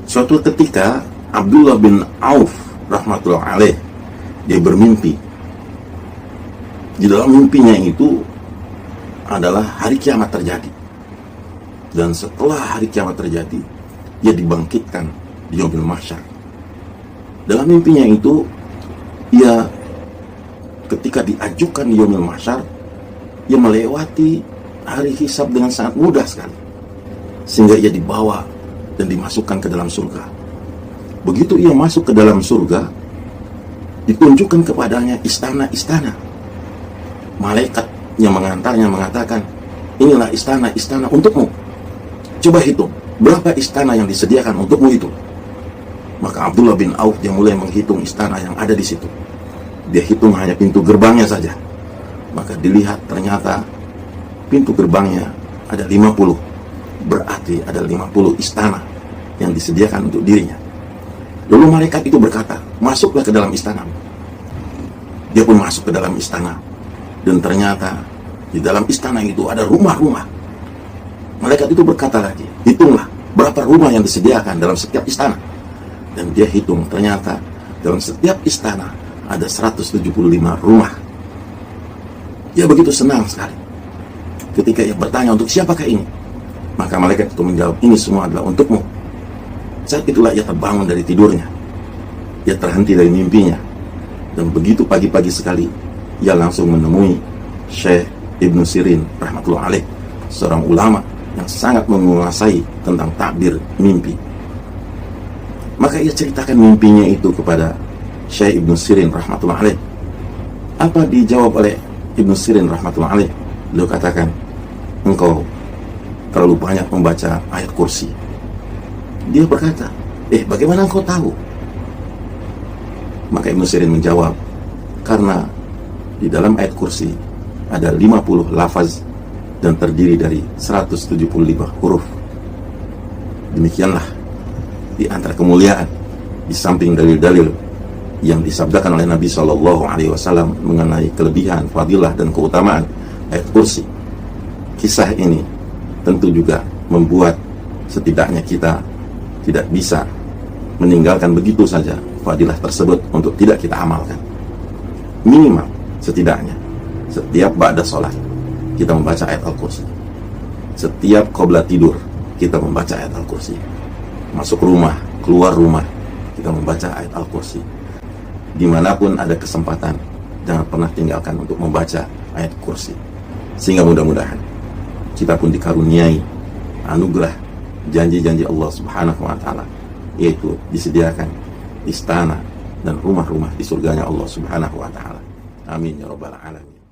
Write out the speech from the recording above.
Suatu ketika Abdullah bin Auf rahmatullah alaih, dia bermimpi. Di dalam mimpinya itu adalah hari kiamat terjadi. Dan setelah hari kiamat terjadi, dia dibangkitkan di yaumil mahsyar. Dalam mimpinya itu, ia ketika diajukan di yaumil mahsyar, ia melewati hari hisab dengan sangat mudah sekali, sehingga ia dibawa dan dimasukkan ke dalam surga. Begitu ia masuk ke dalam surga, ditunjukkan kepadanya istana-istana. Malaikat yang mengantarnya mengatakan, inilah istana-istana untukmu. Coba hitung, berapa istana yang disediakan untukmu itu? Maka Abdullah bin Auf dia mulai menghitung istana yang ada di situ. Dia hitung hanya pintu gerbangnya saja. Maka dilihat ternyata pintu gerbangnya ada 50. Berarti ada 50 istana yang disediakan untuk dirinya. Lalu malaikat itu berkata, masuklah ke dalam istana. Dia pun masuk ke dalam istana. Dan ternyata di dalam istana itu ada rumah-rumah. Malaikat itu berkata lagi, hitunglah berapa rumah yang disediakan dalam setiap istana. Dan dia hitung, ternyata dalam setiap istana ada 175 rumah. Dia begitu senang sekali. Ketika ia bertanya, untuk siapakah ini? Maka malaikat itu menjawab, ini semua adalah untukmu. Saat itulah ia terbangun dari tidurnya. Ia terhenti dari mimpinya. Dan begitu pagi-pagi sekali, ia langsung menemui Syekh Ibnu Sirin rahmatullah alaih, seorang ulama yang sangat menguasai tentang takbir mimpi. Maka ia ceritakan mimpinya itu kepada Syekh Ibnu Sirin rahmatullah alaih. Apa dijawab oleh Ibnu Sirin rahmatullah alaih? Beliau katakan, engkau terlalu banyak membaca ayat kursi. Dia berkata, bagaimana engkau tahu? Maka Ibnu Sirin menjawab, karena di dalam ayat kursi ada 50 lafaz dan terdiri dari 175 huruf. Demikianlah di antara kemuliaan, di samping dalil-dalil yang disabdakan oleh Nabi SAW mengenai kelebihan, fadilah, dan keutamaan ayat kursi. Kisah ini tentu juga membuat setidaknya kita tidak bisa meninggalkan begitu saja fadilah tersebut untuk tidak kita amalkan. Minimal setidaknya setiap ba'da sholat kita membaca ayat Al-Kursi. Setiap qobla tidur kita membaca ayat Al-Kursi. Masuk rumah, keluar rumah, kita membaca ayat Al-Kursi. Dimanapun ada kesempatan, jangan pernah tinggalkan untuk membaca ayat kursi. Sehingga mudah-mudahan kita pun dikaruniai anugerah janji-janji Allah Subhanahu wa ta'ala, yaitu disediakan istana dan rumah-rumah di surganya Allah Subhanahu wa ta'ala. Amin ya rabbal alamin.